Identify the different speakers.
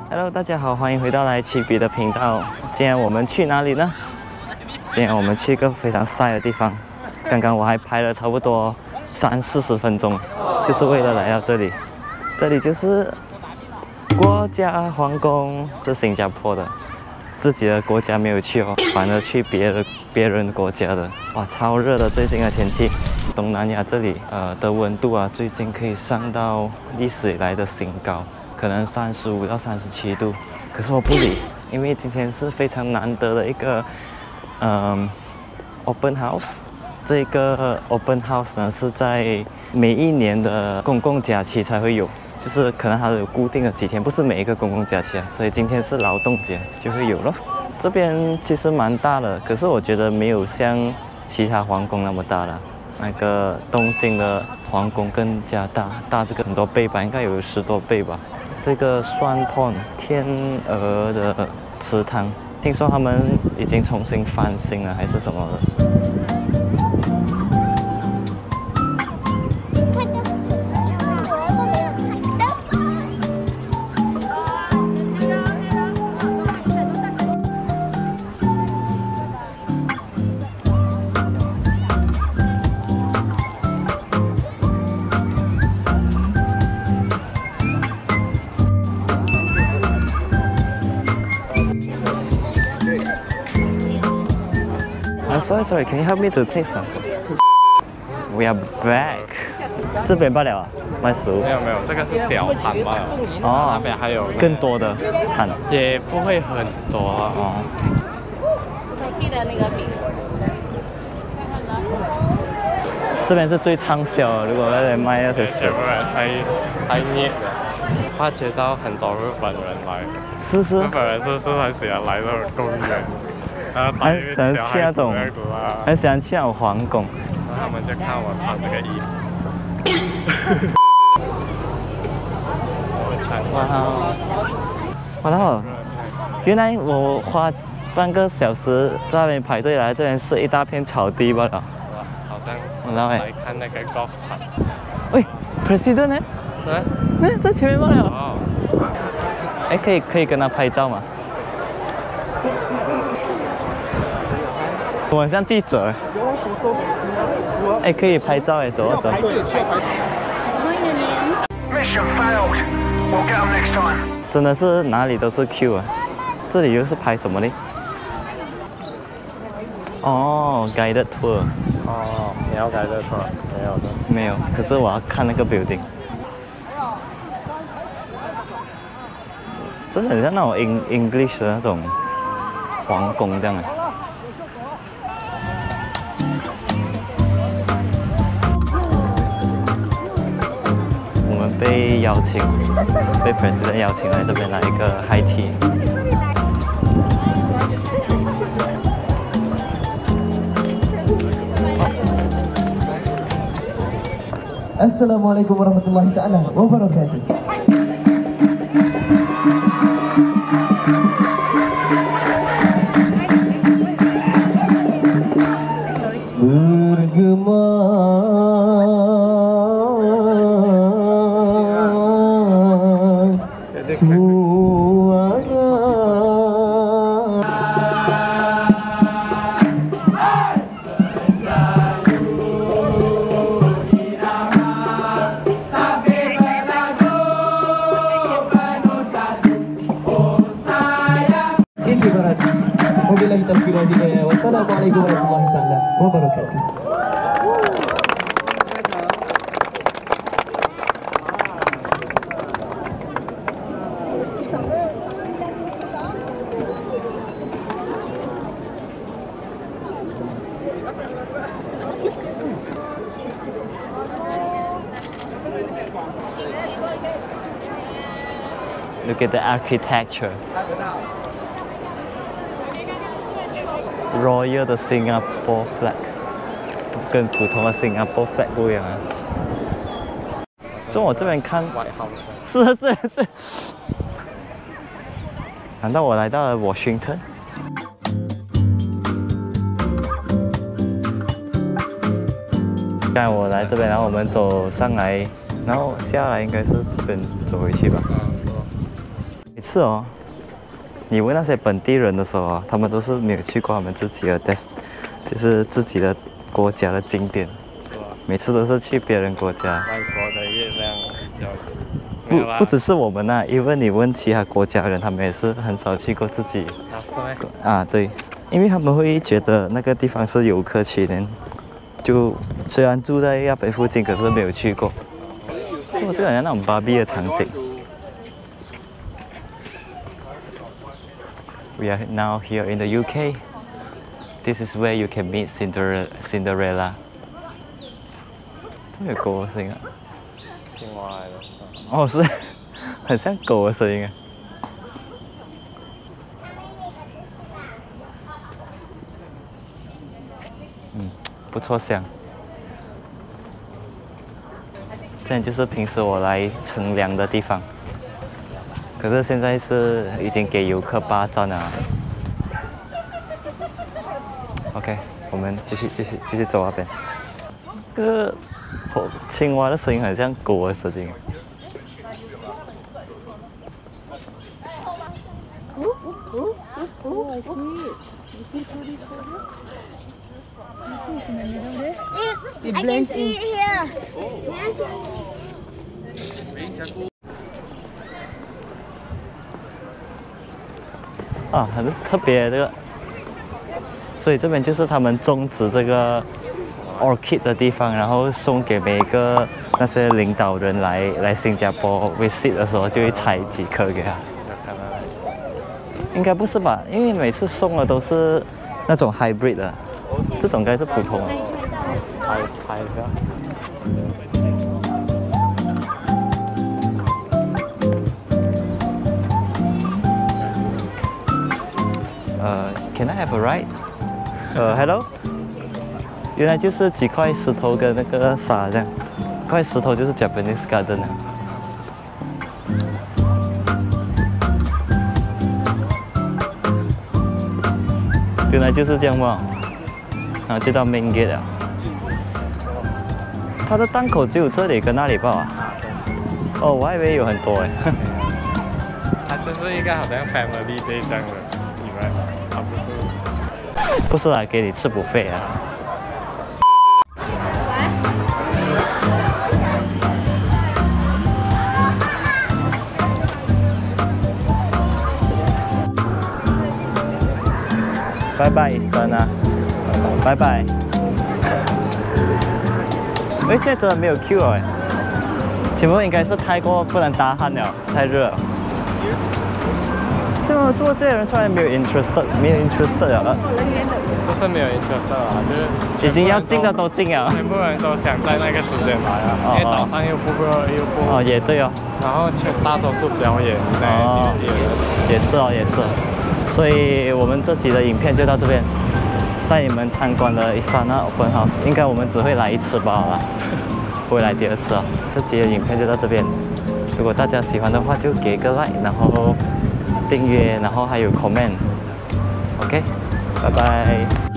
Speaker 1: Hello， 大家好，欢迎回到来奇比的频道。今天我们去哪里呢？今天我们去一个非常晒的地方。刚刚我还拍了差不多30-40分钟，就是为了来到这里。这里就是国家皇宫，是新加坡的，自己的国家没有去哦，反而去别人国家的。哇，超热的，最近的天气。东南亚这里的温度啊，最近可以上到历史以来的新高。可能35到37度，可是我不理，因为今天是非常难得的一个open house。这个 open house 呢是在每一年的公共假期才会有，就是可能它有固定的几天，不是每一个公共假期啊，所以今天是劳动节就会有咯。这边其实蛮大的，可是我觉得没有像其他皇宫那么大了。那个东京的皇宫更加大这个很多倍吧，应该有10多倍吧。这个Swan Pond 天鹅的池塘，听说他们已经重新翻新了，还是什么的。Sorry, can you help me to take something? We are back. 这边罢了啊，卖食物。
Speaker 2: 没有，这个是小摊罢了。哦，那边还有
Speaker 1: 更多的摊，
Speaker 2: 也不会很多哦。
Speaker 3: 记得那个饼。
Speaker 1: 这边是最畅销的，如果在这里卖那些食物。
Speaker 2: 太热了，发觉到很多日本人来。
Speaker 1: 是。
Speaker 2: 日本人是很喜欢来这种公园。
Speaker 1: 很喜欢去那种，很喜欢去那种皇宫。
Speaker 2: 然后他们就看我穿这个衣服。
Speaker 1: 哇哦！原来我花半个小时在那边排队来，这边是一大片草地罢了。
Speaker 2: 好像来看那个 golf 场。
Speaker 1: 喂 ，President 呢？对，在前面罢了。哦。哎，可以跟他拍照吗？我很像记者哎，可以拍照哎，走。真的是哪里都是 Q 啊！这里又是拍什么呢？哦 ，guided tour。
Speaker 2: 哦，你要 guided tour？没有的。
Speaker 1: 没有，可是我要看那个 building。真的很像那种 English 的那种皇宫这样哎。被邀请，被 President 邀请来这边来一个 high tea。Assalamualaikum
Speaker 4: warahmatullahi taala wabarakatuh. Bergema Wabillahi taufiq wal hidayah. Wassalamualaikum warahmatullahi taala wabarakatuh.
Speaker 1: Look at the architecture. Royal 的 Singapore flag 跟普通的 Singapore flag 不一样啊。从我这边看，
Speaker 2: 外号
Speaker 1: 是。难道我来到了 Washington？ 刚才我来这边，然后我们走上来，然后下来应该是这边走回去吧。每次哦，你问那些本地人的时候啊，他们都是没有去过他们自己的 就是自己的国家的景点，
Speaker 2: 是吧？
Speaker 1: 每次都是去别人国家。
Speaker 2: 外国的月亮比较
Speaker 1: 不只是我们啊，因为你问其他国家人，他们也是很少去过自己。
Speaker 2: 啊，是吗？
Speaker 1: 啊，对，因为他们会觉得那个地方是游客区的，就虽然住在亚北附近，可是没有去过。这个好像那种芭比的场景。We are now here in the UK. This is where you can meet Cinderella. 这有狗的声音啊？
Speaker 2: 青蛙来的。
Speaker 1: 哦，是，很像狗的声音啊。不错香。这里就是平时我来乘凉的地方，可是现在是已经给游客霸占了。OK， 我们继续走那边。这个青蛙的声音很像狗的声音。
Speaker 3: It blends in here.
Speaker 1: 啊，很特别这个，所以这边就是他们种植这个 orchid 的地方，然后送给每个那些领导人来新加坡 visit 的时候，就会采几颗给他。应该不是吧？因为每次送的都是那种 hybrid 的，这种应该是普通的。
Speaker 2: 拍一下。
Speaker 1: Can I have a ride? Hello. 原来就是几块石头跟那个沙这样，一块石头就是 Japanese Garden 啊。原来就是这样嘛，然后就到 Main Gate 了。它的档口只有这里跟那里吧？哦，我还以为有很多哎。
Speaker 2: 它就是一个好像 family day 这样的，你们它不是？
Speaker 1: 不是来给你吃buffet啊。拜拜，Istana，拜拜。哎，现在真的没有 Q 了哎，请问应该是太过不能打鼾了，太热了。这么做这些人出来没有 interested 了。
Speaker 2: 不是没有 interest 啊，就是
Speaker 1: 已经要进的都进了。
Speaker 2: 全部人都想在那个时间来啊，因为早上又不热又不。
Speaker 1: 哦，也对哦。
Speaker 2: 然后大多数表演
Speaker 1: 也是哦，也是。所以我们这集的影片就到这边，带你们参观了 Istana Open House。应该我们只会来一次吧，不会来第二次啊。这集的影片就到这边，如果大家喜欢的话，就给个 like， 然后订阅，然后还有 comment。OK， 拜拜。